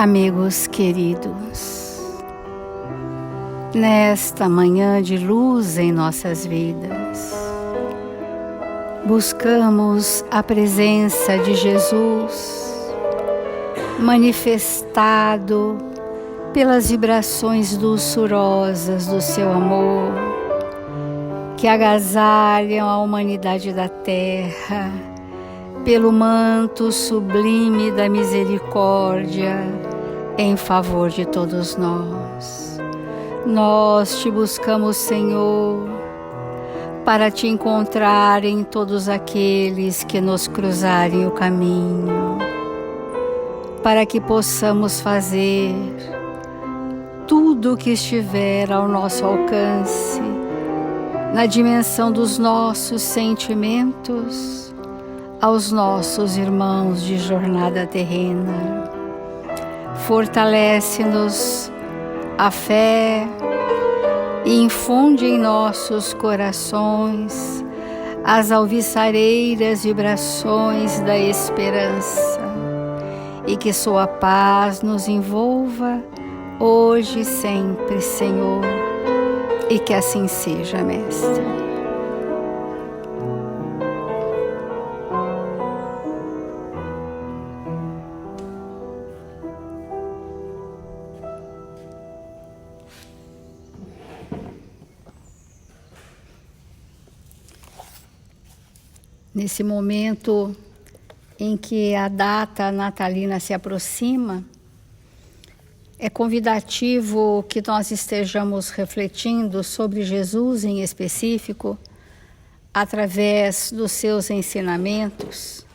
Amigos queridos, nesta manhã de luz em nossas vidas, buscamos a presença de Jesus, manifestado pelas vibrações doçurosas do seu amor, que agasalham a humanidade da terra, pelo manto sublime da misericórdia em favor de todos nós. Nós te buscamos, Senhor, para te encontrar em todos aqueles que nos cruzarem o caminho, para que possamos fazer tudo o que estiver ao nosso alcance, na dimensão dos nossos sentimentos, aos nossos irmãos de jornada terrena. Fortalece-nos a fé e infunde em nossos corações as alvissareiras vibrações da esperança, e que sua paz nos envolva hoje e sempre, Senhor, e que assim seja, Mestre. Nesse momento em que a data natalina se aproxima, é convidativo que nós estejamos refletindo sobre Jesus em específico, através dos seus ensinamentos,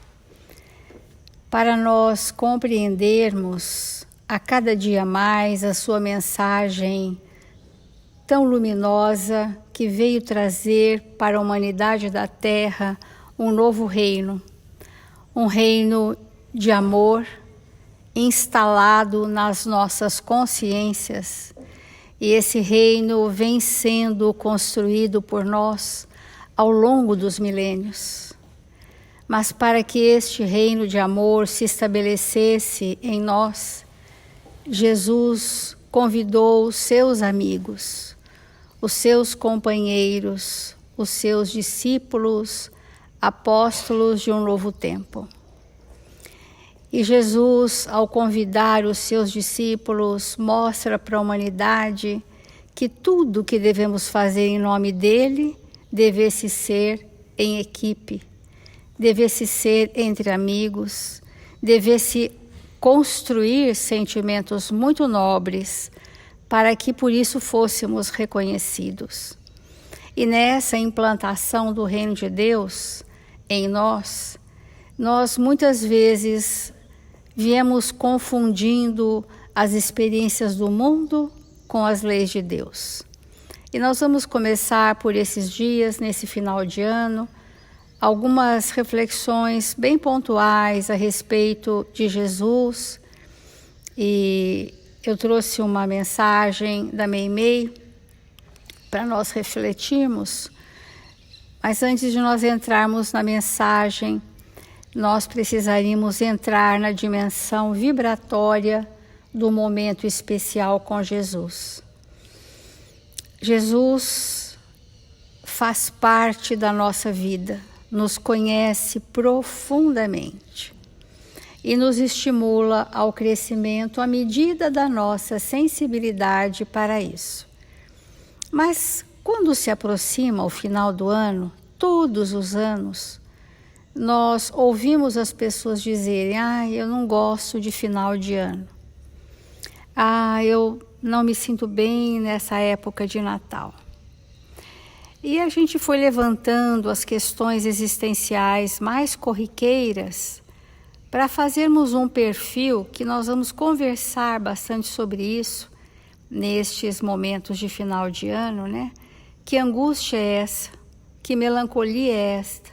para nós compreendermos a cada dia mais a sua mensagem tão luminosa que veio trazer para a humanidade da Terra um novo reino, um reino de amor instalado nas nossas consciências, e esse reino vem sendo construído por nós ao longo dos milênios. Mas para que este reino de amor se estabelecesse em nós, Jesus convidou os seus amigos, os seus companheiros, os seus discípulos, apóstolos de um novo tempo. E Jesus, ao convidar os seus discípulos, mostra para a humanidade que tudo que devemos fazer em nome dele devesse ser em equipe, devesse ser entre amigos, devesse construir sentimentos muito nobres para que por isso fôssemos reconhecidos. E nessa implantação do reino de Deus em nós muitas vezes viemos confundindo as experiências do mundo com as leis de Deus. E nós vamos começar por esses dias, nesse final de ano, algumas reflexões bem pontuais a respeito de Jesus. E eu trouxe uma mensagem da Meimei para nós refletirmos. Mas antes de nós entrarmos na mensagem, nós precisaríamos entrar na dimensão vibratória do momento especial com Jesus. Jesus faz parte da nossa vida, nos conhece profundamente e nos estimula ao crescimento à medida da nossa sensibilidade para isso. Mas quando se aproxima o final do ano, todos os anos, nós ouvimos as pessoas dizerem: eu não gosto de final de ano. Eu não me sinto bem nessa época de Natal. E a gente foi levantando as questões existenciais mais corriqueiras para fazermos um perfil que nós vamos conversar bastante sobre isso nestes momentos de final de ano, né? Que angústia é essa? Que melancolia é esta?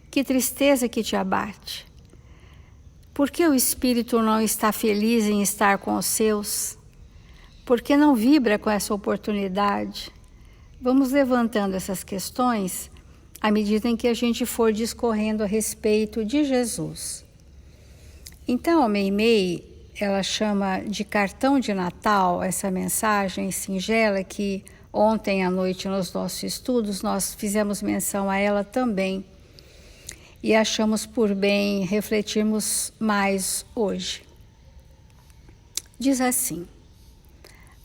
Que tristeza que te abate? Por que o espírito não está feliz em estar com os seus? Por que não vibra com essa oportunidade? Vamos levantando essas questões à medida em que a gente for discorrendo a respeito de Jesus. Então, a Meimei ela chama de cartão de Natal, essa mensagem singela que ontem à noite nos nossos estudos nós fizemos menção a ela também e achamos por bem refletirmos mais hoje. Diz assim: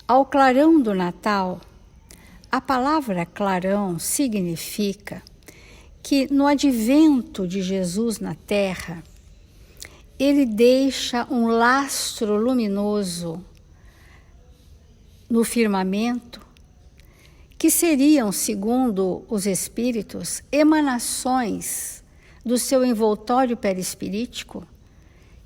ao clarão do Natal, a palavra clarão significa que no advento de Jesus na Terra, ele deixa um lastro luminoso no firmamento, que seriam, segundo os espíritos, emanações do seu envoltório perispirítico,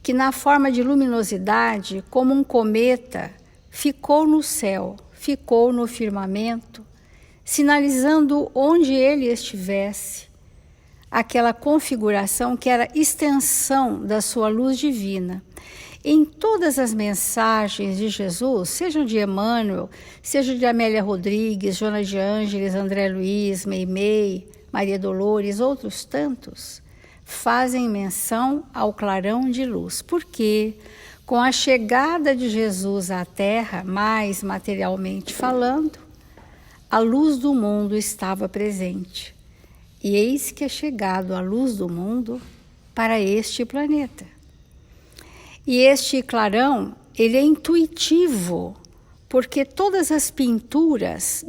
que na forma de luminosidade, como um cometa, ficou no céu, ficou no firmamento, sinalizando onde ele estivesse, aquela configuração que era extensão da sua luz divina. Em todas as mensagens de Jesus, sejam de Emmanuel, seja de Amélia Rodrigues, Joana de Ângeles, André Luiz, Meimei, Maria Dolores, outros tantos, fazem menção ao clarão de luz. Porque, com a chegada de Jesus à Terra, mais materialmente falando, a luz do mundo estava presente. E eis que é chegado a luz do mundo para este planeta. E este clarão, ele é intuitivo, porque todas as pinturas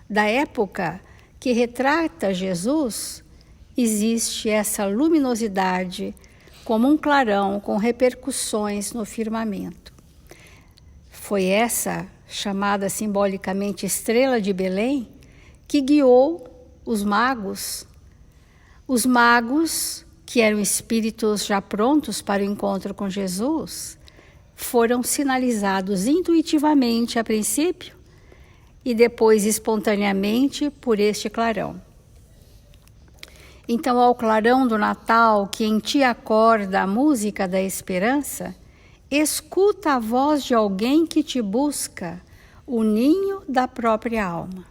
da época que retrata Jesus, existe essa luminosidade como um clarão com repercussões no firmamento. Foi essa, chamada simbolicamente Estrela de Belém, que guiou os magos, que eram espíritos já prontos para o encontro com Jesus, foram sinalizados intuitivamente a princípio e depois espontaneamente por este clarão. Então, ao clarão do Natal, que em ti acorda a música da esperança, escuta a voz de alguém que te busca, o ninho da própria alma.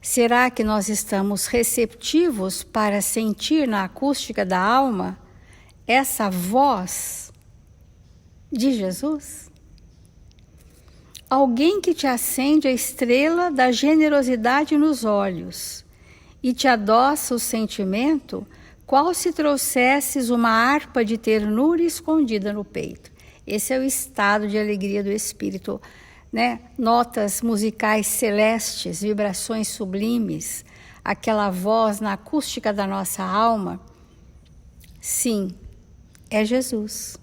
Será que nós estamos receptivos para sentir na acústica da alma essa voz de Jesus? Alguém que te acende a estrela da generosidade nos olhos e te adoça o sentimento, qual se trouxesses uma harpa de ternura escondida no peito. Esse é o estado de alegria do espírito. Notas musicais celestes, vibrações sublimes, aquela voz na acústica da nossa alma. Sim, é Jesus.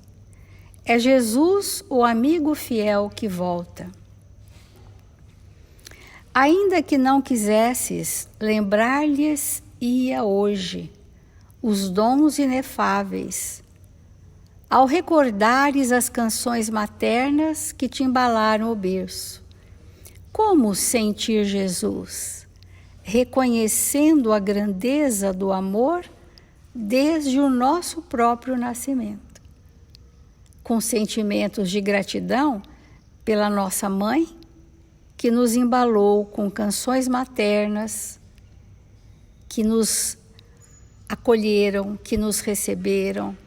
É Jesus, o amigo fiel que volta. Ainda que não quisesses, lembrar-lhes ia hoje os dons inefáveis, ao recordares as canções maternas que te embalaram o berço. Como sentir Jesus? Reconhecendo a grandeza do amor desde o nosso próprio nascimento. Com sentimentos de gratidão pela nossa mãe, que nos embalou com canções maternas, que nos acolheram, que nos receberam,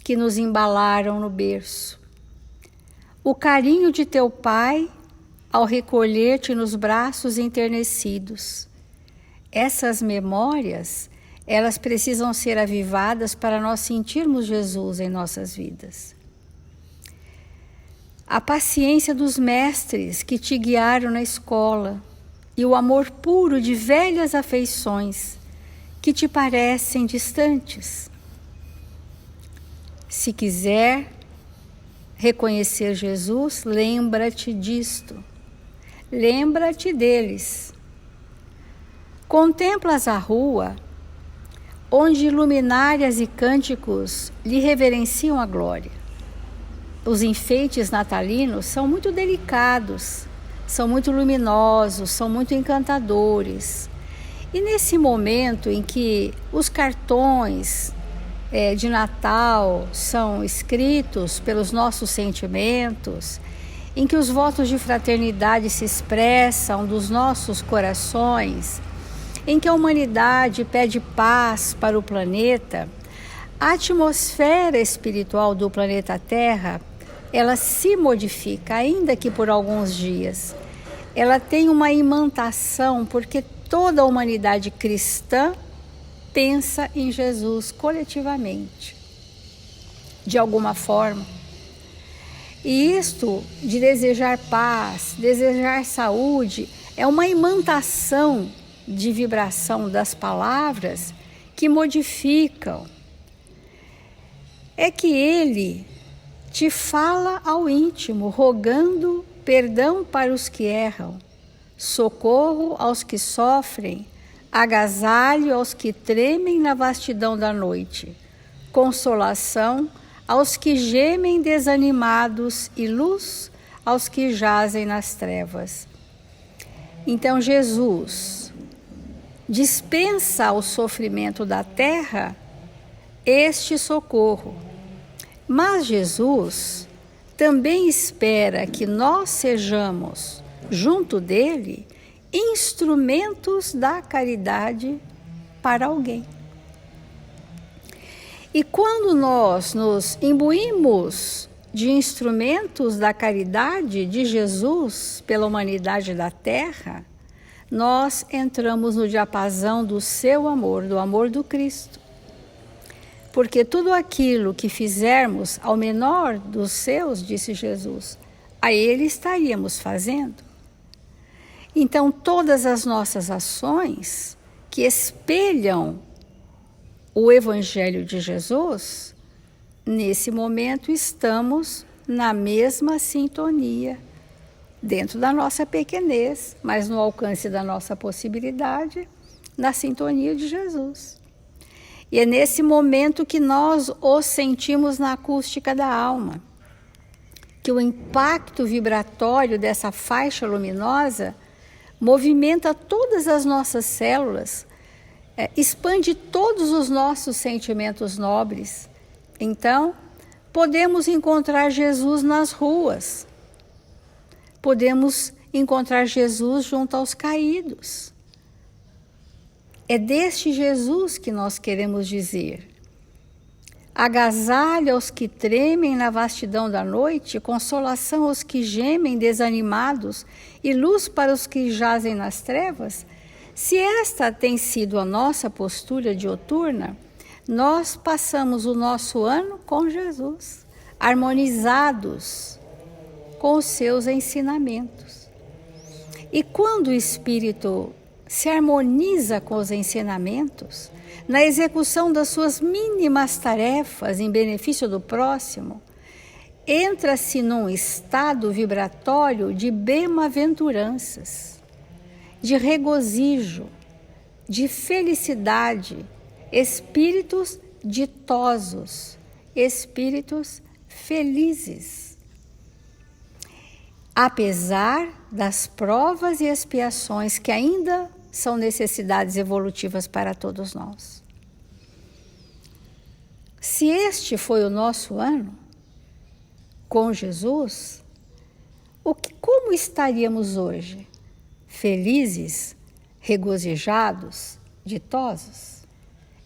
que nos embalaram no berço. O carinho de teu pai ao recolher-te nos braços enternecidos. Essas memórias, elas precisam ser avivadas para nós sentirmos Jesus em nossas vidas. A paciência dos mestres que te guiaram na escola e o amor puro de velhas afeições que te parecem distantes. Se quiser reconhecer Jesus, lembra-te disto. Lembra-te deles. Contemplas a rua, onde luminárias e cânticos lhe reverenciam a glória. Os enfeites natalinos são muito delicados, são muito luminosos, são muito encantadores. E nesse momento em que os cartões de Natal são escritos pelos nossos sentimentos, em que os votos de fraternidade se expressam dos nossos corações, em que a humanidade pede paz para o planeta, A atmosfera espiritual do planeta Terra, ela se modifica, ainda que por alguns dias. Ela tem uma imantação, porque toda a humanidade cristã pensa em Jesus coletivamente, de alguma forma. E isto de desejar paz, desejar saúde, é uma imantação de vibração das palavras que modificam. É que ele te fala ao íntimo, rogando perdão para os que erram, socorro aos que sofrem, agasalho aos que tremem na vastidão da noite, consolação aos que gemem desanimados e luz aos que jazem nas trevas. Então Jesus dispensa ao sofrimento da terra este socorro. Mas Jesus também espera que nós sejamos, junto dele, instrumentos da caridade para alguém. E quando nós nos imbuímos de instrumentos da caridade de Jesus pela humanidade da Terra, nós entramos no diapasão do seu amor, do amor do Cristo. Porque tudo aquilo que fizermos ao menor dos seus, disse Jesus, a ele estaríamos fazendo. Então, todas as nossas ações que espelham o Evangelho de Jesus, nesse momento estamos na mesma sintonia, dentro da nossa pequenez, mas no alcance da nossa possibilidade, na sintonia de Jesus. E é nesse momento que nós o sentimos na acústica da alma, que o impacto vibratório dessa faixa luminosa movimenta todas as nossas células, expande todos os nossos sentimentos nobres. Então, podemos encontrar Jesus nas ruas, podemos encontrar Jesus junto aos caídos. É deste Jesus que nós queremos dizer. Agasalho aos que tremem na vastidão da noite, consolação aos que gemem desanimados e luz para os que jazem nas trevas. Se esta tem sido a nossa postura dioturna, nós passamos o nosso ano com Jesus, harmonizados com os seus ensinamentos. E quando o Espírito se harmoniza com os ensinamentos, na execução das suas mínimas tarefas em benefício do próximo, entra-se num estado vibratório de bem-aventuranças, de regozijo, de felicidade, espíritos ditosos, espíritos felizes. Apesar das provas e expiações que ainda são necessidades evolutivas para todos nós. Se este foi o nosso ano com Jesus, como estaríamos hoje? Felizes, regozijados, ditosos?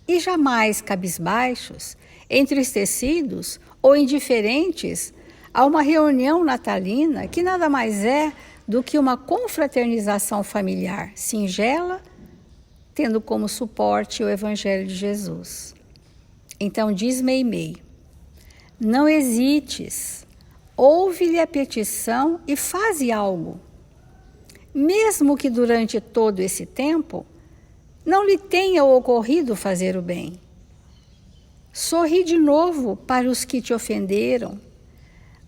E jamais cabisbaixos, entristecidos ou indiferentes a uma reunião natalina que nada mais é do que uma confraternização familiar singela, tendo como suporte o Evangelho de Jesus. Então diz Meimei, não hesites, ouve-lhe a petição e faze algo. Mesmo que durante todo esse tempo não lhe tenha ocorrido fazer o bem. Sorri de novo para os que te ofenderam,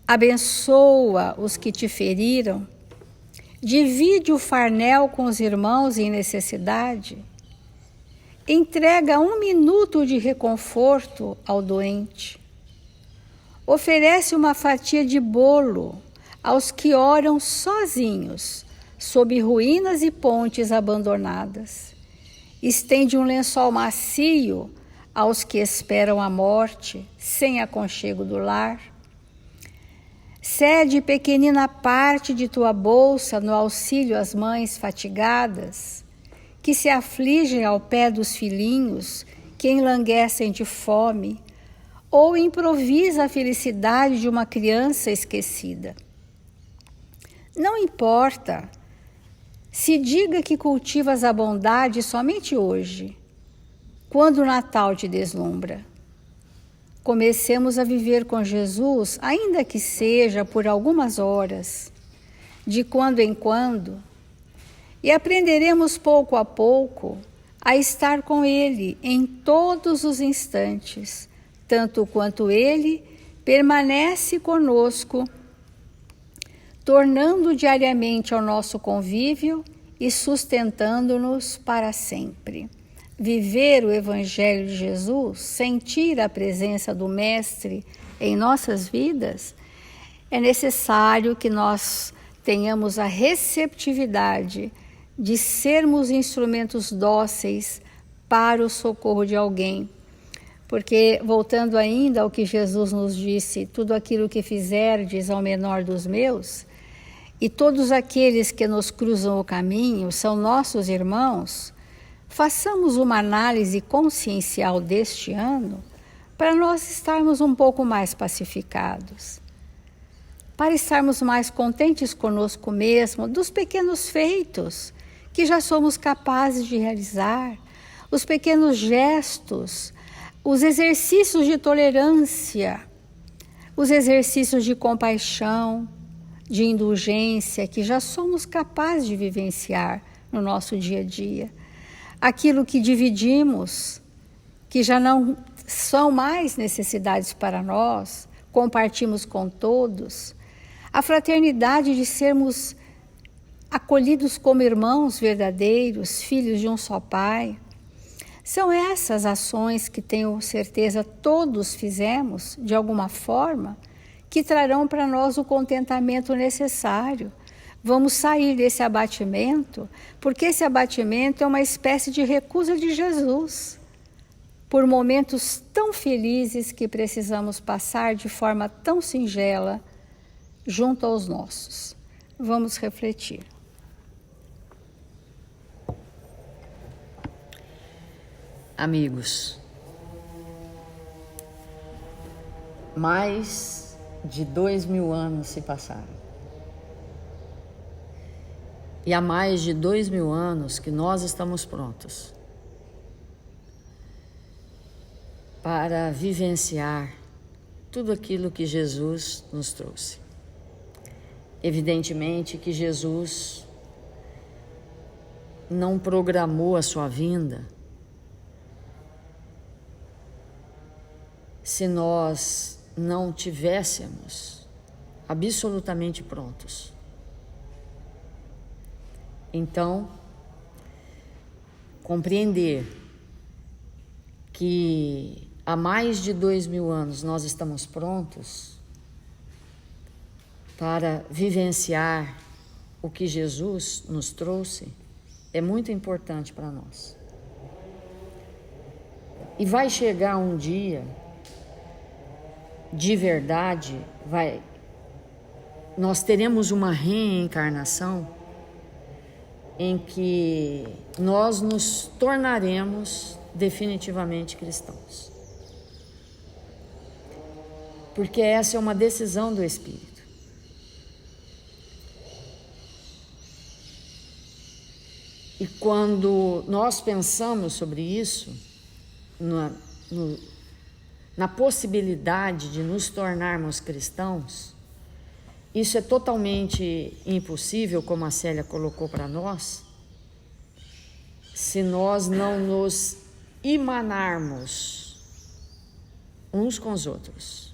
abençoa os que te feriram, divide o farnel com os irmãos em necessidade, entrega 1 minuto de reconforto ao doente, oferece uma fatia de bolo aos que oram sozinhos, sob ruínas e pontes abandonadas, estende um lençol macio aos que esperam a morte, sem aconchego do lar, cede pequenina parte de tua bolsa no auxílio às mães fatigadas, que se afligem ao pé dos filhinhos, que enlanguecem de fome, ou improvisa a felicidade de uma criança esquecida. Não importa se diga que cultivas a bondade somente hoje, quando o Natal te deslumbra. Comecemos a viver com Jesus, ainda que seja por algumas horas, de quando em quando, e aprenderemos pouco a pouco a estar com Ele em todos os instantes, tanto quanto Ele permanece conosco, tornando diariamente ao nosso convívio e sustentando-nos para sempre. Viver o Evangelho de Jesus, sentir a presença do Mestre em nossas vidas, é necessário que nós tenhamos a receptividade de sermos instrumentos dóceis para o socorro de alguém. Porque, voltando ainda ao que Jesus nos disse, tudo aquilo que fizerdes ao menor dos meus, e todos aqueles que nos cruzam o caminho são nossos irmãos, façamos uma análise consciencial deste ano para nós estarmos um pouco mais pacificados, para estarmos mais contentes conosco mesmo, dos pequenos feitos que já somos capazes de realizar, os pequenos gestos, os exercícios de tolerância, os exercícios de compaixão, de indulgência que já somos capazes de vivenciar no nosso dia a dia. Aquilo que dividimos, que já não são mais necessidades para nós, compartimos com todos. A fraternidade de sermos acolhidos como irmãos verdadeiros, filhos de um só Pai. São essas ações que tenho certeza todos fizemos, de alguma forma, que trarão para nós o contentamento necessário. Vamos sair desse abatimento, porque esse abatimento é uma espécie de recusa de Jesus, por momentos tão felizes que precisamos passar de forma tão singela junto aos nossos. Vamos refletir. Amigos, mais de 2000 anos se passaram. E há mais de 2000 anos que nós estamos prontos para vivenciar tudo aquilo que Jesus nos trouxe. Evidentemente que Jesus não programou a sua vinda se nós não tivéssemos absolutamente prontos. Então, compreender que há mais de 2000 anos nós estamos prontos para vivenciar o que Jesus nos trouxe é muito importante para nós. E vai chegar um dia, de verdade, nós teremos uma reencarnação em que nós nos tornaremos definitivamente cristãos. Porque essa é uma decisão do Espírito. E quando nós pensamos sobre isso, na possibilidade de nos tornarmos cristãos, isso é totalmente impossível, como a Célia colocou para nós, se nós não nos irmanarmos uns com os outros,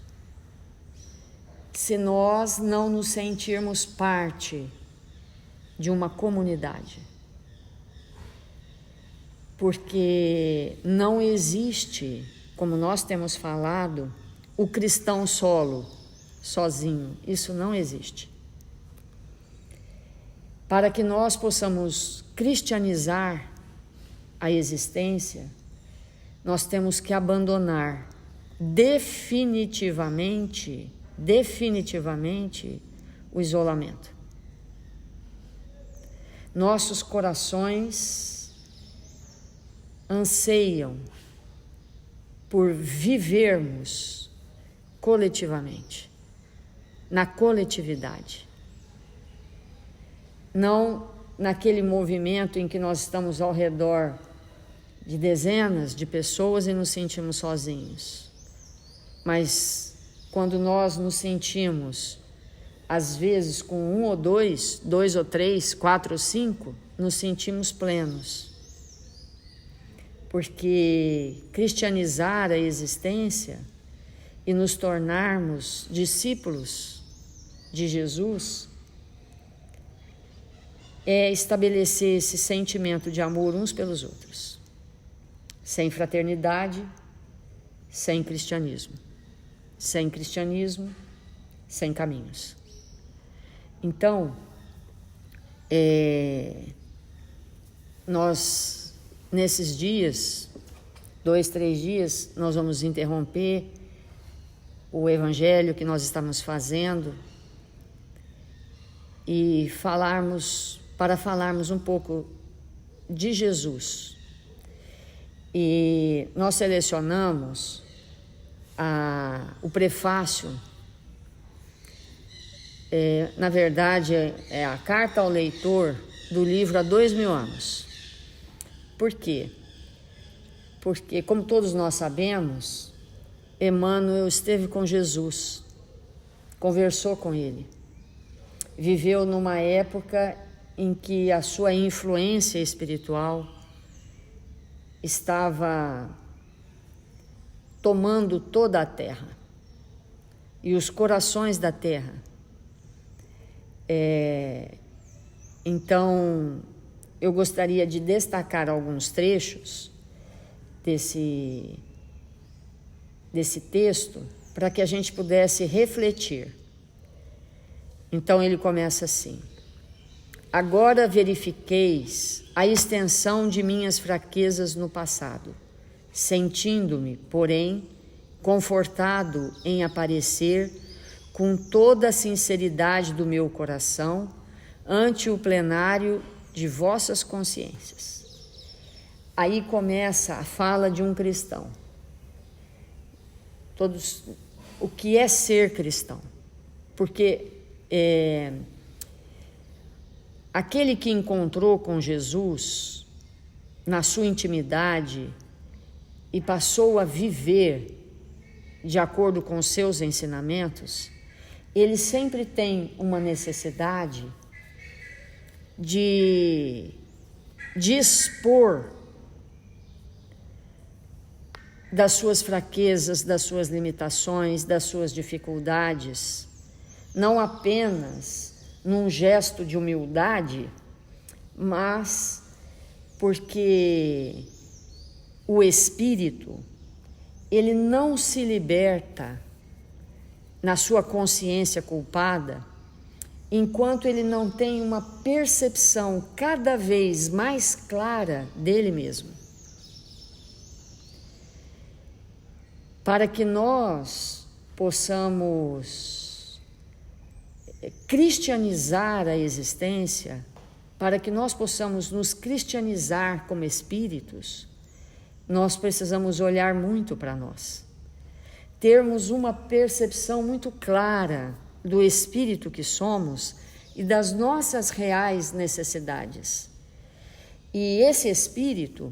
se nós não nos sentirmos parte de uma comunidade. Porque não existe, como nós temos falado, o cristão solo, sozinho. Isso não existe. Para que nós possamos cristianizar a existência, nós temos que abandonar definitivamente o isolamento. Nossos corações anseiam por vivermos coletivamente, na coletividade. Não naquele movimento em que nós estamos ao redor de dezenas de pessoas e nos sentimos sozinhos. Mas quando nós nos sentimos, às vezes com um ou dois ou três, 4 ou 5, nos sentimos plenos. Porque cristianizar a existência e nos tornarmos discípulos de Jesus é estabelecer esse sentimento de amor uns pelos outros. Sem fraternidade, sem cristianismo. Sem cristianismo, sem caminhos. Então, nós, nesses dias, 2, 3 dias, nós vamos interromper o evangelho que nós estamos fazendo e para falarmos um pouco de Jesus. E nós selecionamos o prefácio, na verdade é a carta ao leitor do livro Há 2000 anos. Por quê? Porque, como todos nós sabemos, Emmanuel esteve com Jesus, conversou com ele, viveu numa época em que a sua influência espiritual estava tomando toda a terra e os corações da terra. Então, eu gostaria de destacar alguns trechos desse texto para que a gente pudesse refletir. Então ele começa assim: agora verifiqueis a extensão de minhas fraquezas no passado, sentindo-me, porém, confortado em aparecer com toda a sinceridade do meu coração ante o plenário de vossas consciências. Aí começa a fala de um cristão. O que é ser cristão? Porque aquele que encontrou com Jesus na sua intimidade e passou a viver de acordo com os seus ensinamentos, ele sempre tem uma necessidade de expor das suas fraquezas, das suas limitações, das suas dificuldades, não apenas num gesto de humildade, mas porque o espírito, ele não se liberta na sua consciência culpada enquanto ele não tem uma percepção cada vez mais clara dele mesmo. Para que nós possamos cristianizar a existência, para que nós possamos nos cristianizar como espíritos, nós precisamos olhar muito para nós, termos uma percepção muito clara do espírito que somos e das nossas reais necessidades. E esse espírito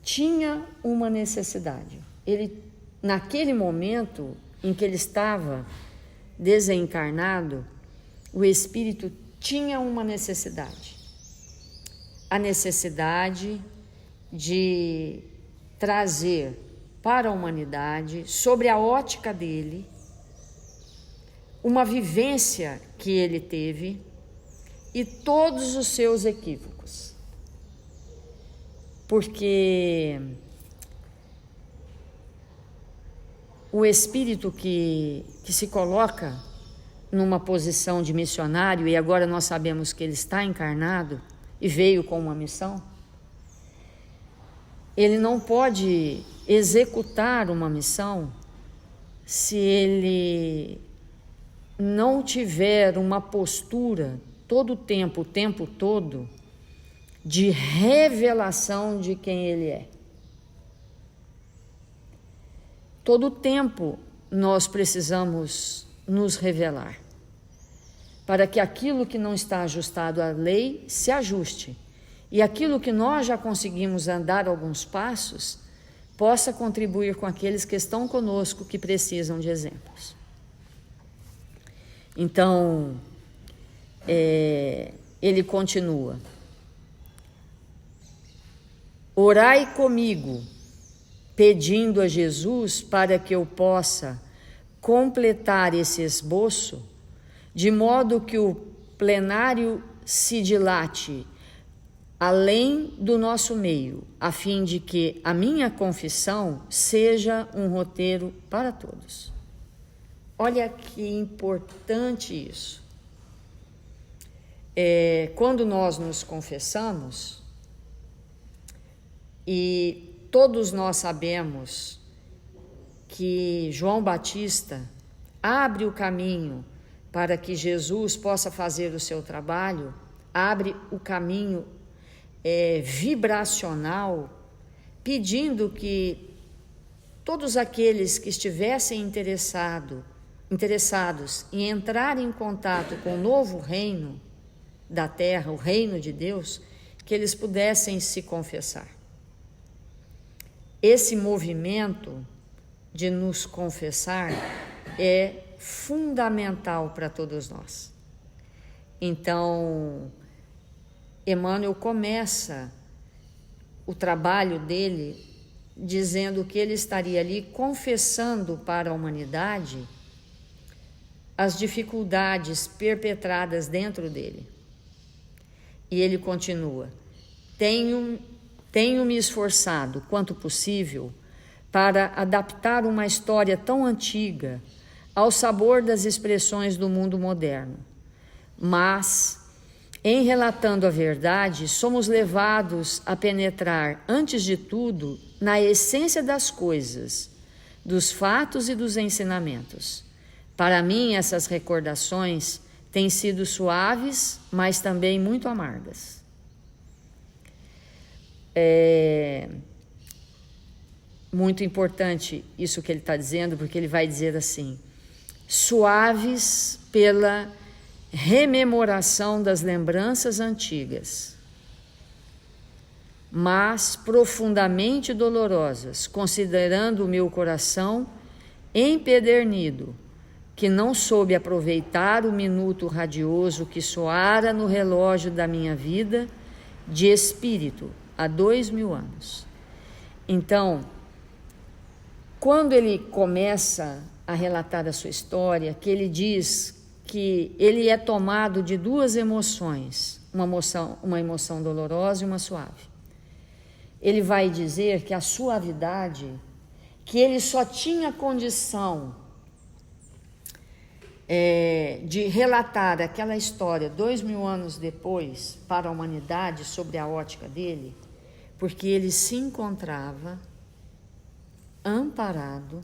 tinha uma necessidade. Ele, naquele momento em que ele estava desencarnado, o espírito tinha uma necessidade. A necessidade de trazer para a humanidade, sobre a ótica dele, uma vivência que ele teve e todos os seus equívocos. Porque o espírito que se coloca numa posição de missionário, e agora nós sabemos que ele está encarnado e veio com uma missão, ele não pode executar uma missão se ele não tiver uma postura todo o tempo todo, de revelação de quem ele é. Todo o tempo nós precisamos nos revelar, para que aquilo que não está ajustado à lei se ajuste, e aquilo que nós já conseguimos andar alguns passos possa contribuir com aqueles que estão conosco, que precisam de exemplos. Então, ele continua: orai comigo, pedindo a Jesus para que eu possa completar esse esboço, de modo que o plenário se dilate além do nosso meio, a fim de que a minha confissão seja um roteiro para todos. Olha que importante isso. Quando nós nos confessamos, e todos nós sabemos que João Batista abre o caminho para que Jesus possa fazer o seu trabalho, abre o caminho vibracional, pedindo que todos aqueles que estivessem interessados em entrar em contato com o novo reino da terra, o reino de Deus, que eles pudessem se confessar. Esse movimento de nos confessar é fundamental para todos nós. Então, Emmanuel começa o trabalho dele dizendo que ele estaria ali confessando para a humanidade as dificuldades perpetradas dentro dele. E ele continua: tenho me esforçado, quanto possível, para adaptar uma história tão antiga ao sabor das expressões do mundo moderno. Mas, em relatando a verdade, somos levados a penetrar, antes de tudo, na essência das coisas, dos fatos e dos ensinamentos. Para mim, essas recordações têm sido suaves, mas também muito amargas. É muito importante isso que ele está dizendo, porque ele vai dizer assim: suaves pela rememoração das lembranças antigas, mas profundamente dolorosas, considerando o meu coração empedernido, que não soube aproveitar o minuto radioso que soara no relógio da minha vida de espírito há 2000 anos. Então, quando ele começa a relatar a sua história, que ele diz que ele é tomado de duas emoções, uma emoção dolorosa e uma suave. Ele vai dizer que a suavidade, que ele só tinha condição de relatar aquela história 2000 anos depois para a humanidade sobre a ótica dele, porque ele se encontrava amparado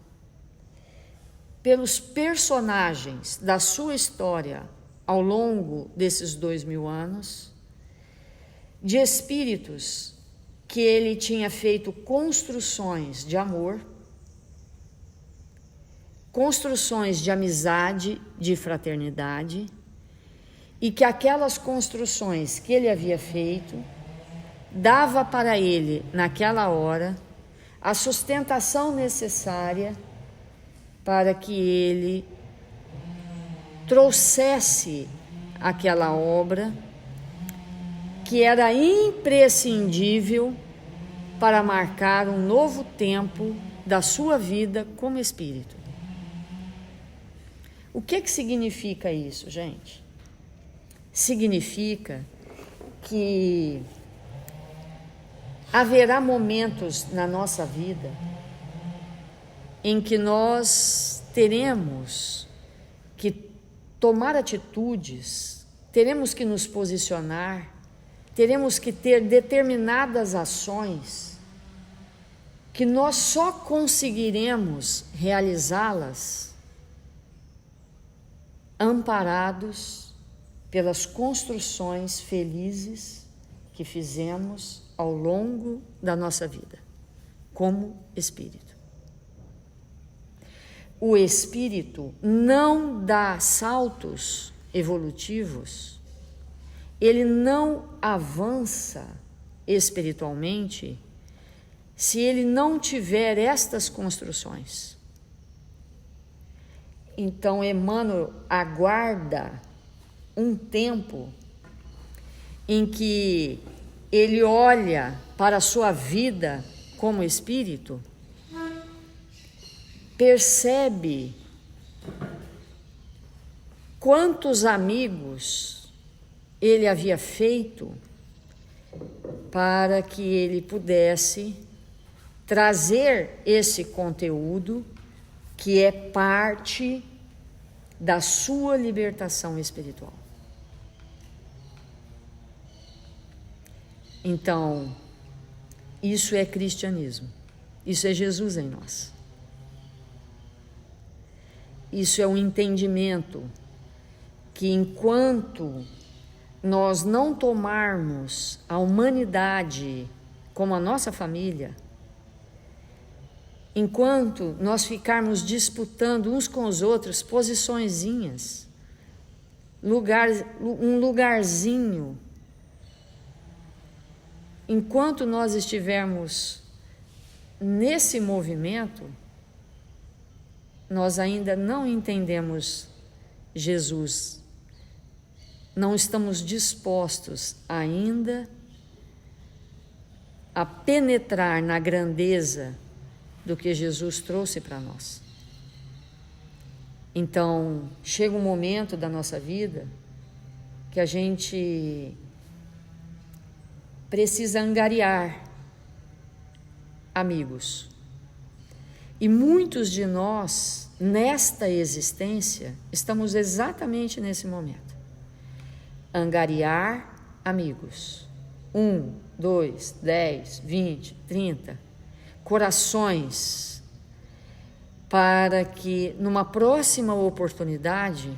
pelos personagens da sua história ao longo desses 2000 anos, de espíritos que ele tinha feito construções de amor, construções de amizade, de fraternidade, e que aquelas construções que ele havia feito dava para ele, naquela hora, a sustentação necessária para que ele trouxesse aquela obra que era imprescindível para marcar um novo tempo da sua vida como espírito. O que significa isso, gente? Significa que haverá momentos na nossa vida em que nós teremos que tomar atitudes, teremos que nos posicionar, teremos que ter determinadas ações que nós só conseguiremos realizá-las amparados pelas construções felizes que fizemos ao longo da nossa vida, como espírito. o espírito não dá saltos evolutivos, ele não avança espiritualmente se ele não tiver estas construções. Então, Emmanuel aguarda um tempo em que ele olha para a sua vida como espírito, percebe quantos amigos ele havia feito para que ele pudesse trazer esse conteúdo que é parte da sua libertação espiritual. Então, isso é cristianismo, isso é Jesus em nós. Isso é um entendimento que enquanto nós não tomarmos a humanidade como a nossa família, enquanto nós ficarmos disputando uns com os outros posiçõezinhas, um lugarzinho, enquanto nós estivermos nesse movimento, nós ainda não entendemos Jesus, não estamos dispostos ainda a penetrar na grandeza do que Jesus trouxe para nós. Então, chega um momento da nossa vida que a gente precisa angariar amigos. E muitos de nós, nesta existência, estamos exatamente nesse momento. Angariar amigos. 1, 2, 10, 20, 30. Corações. Para que, numa próxima oportunidade,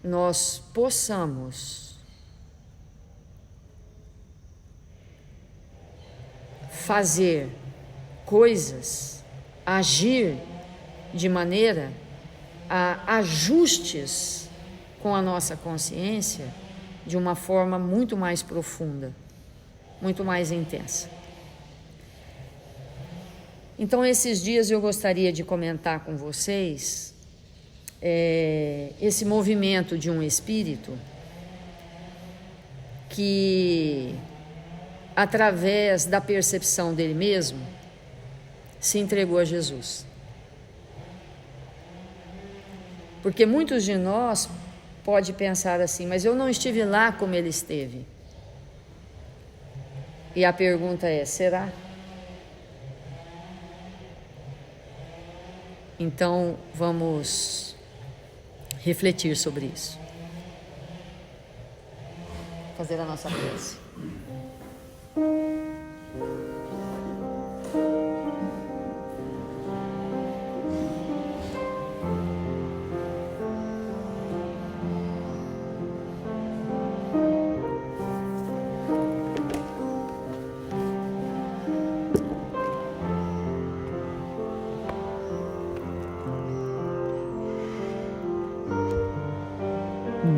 nós possamos fazer coisas, agir de maneira a ajustes com a nossa consciência de uma forma muito mais profunda, muito mais intensa. Então, esses dias eu gostaria de comentar com vocês esse movimento de um espírito que, através da percepção dele mesmo, se entregou a Jesus. Porque muitos de nós podem pensar assim, mas eu não estive lá como ele esteve. E a pergunta é, será? Então, vamos refletir sobre isso. Fazer a nossa prece.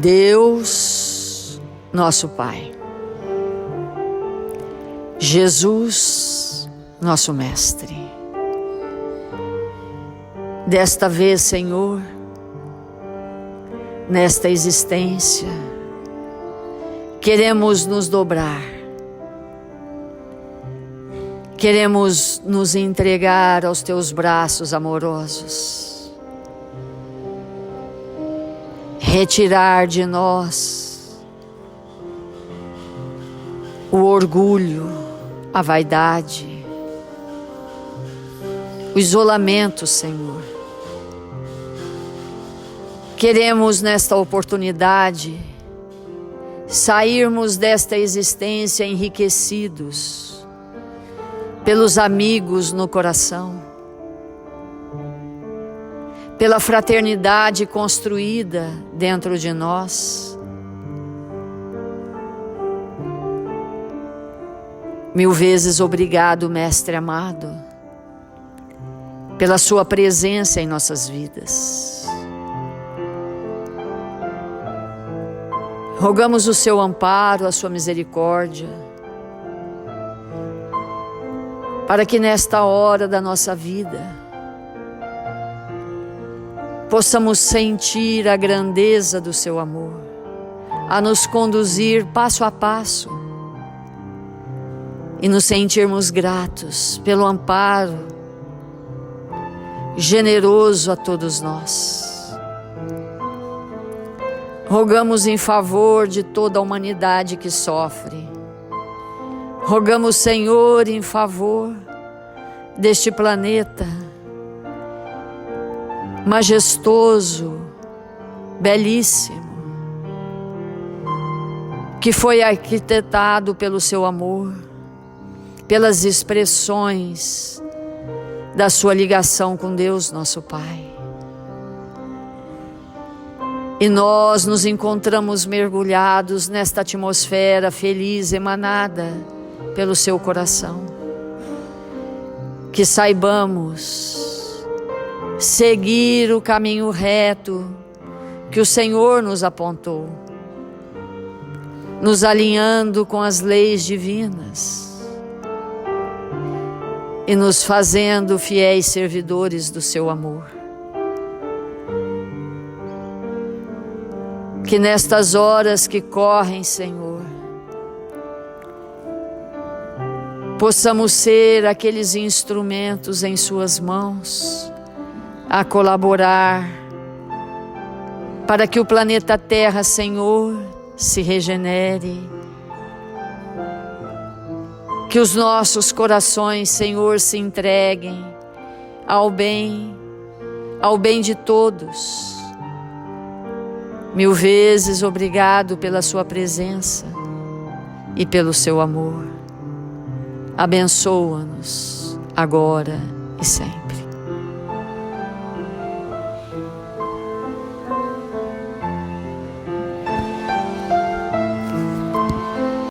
Deus, nosso Pai, Jesus, nosso Mestre, desta vez, Senhor, nesta existência, queremos nos dobrar, queremos nos entregar aos Teus braços amorosos, retirar de nós o orgulho, a vaidade, o isolamento, Senhor. Queremos nesta oportunidade sairmos desta existência enriquecidos pelos amigos no coração, pela fraternidade construída dentro de nós. Mil vezes obrigado, Mestre amado, pela sua presença em nossas vidas. Rogamos o seu amparo, a sua misericórdia, para que nesta hora da nossa vida possamos sentir a grandeza do seu amor, a nos conduzir passo a passo e nos sentirmos gratos pelo amparo generoso a todos nós. Rogamos em favor de toda a humanidade que sofre. Rogamos, Senhor, em favor deste planeta majestoso, belíssimo, que foi arquitetado pelo seu amor, pelas expressões da sua ligação com Deus, nosso Pai. E nós nos encontramos mergulhados nesta atmosfera feliz emanada pelo seu coração. Que saibamos seguir o caminho reto que o Senhor nos apontou, nos alinhando com as leis divinas e nos fazendo fiéis servidores do seu amor. Que nestas horas que correm, Senhor, possamos ser aqueles instrumentos em suas mãos a colaborar para que o planeta Terra, Senhor, se regenere. Que os nossos corações, Senhor, se entreguem ao bem de todos. Mil vezes obrigado pela sua presença e pelo seu amor. Abençoa-nos agora e sempre.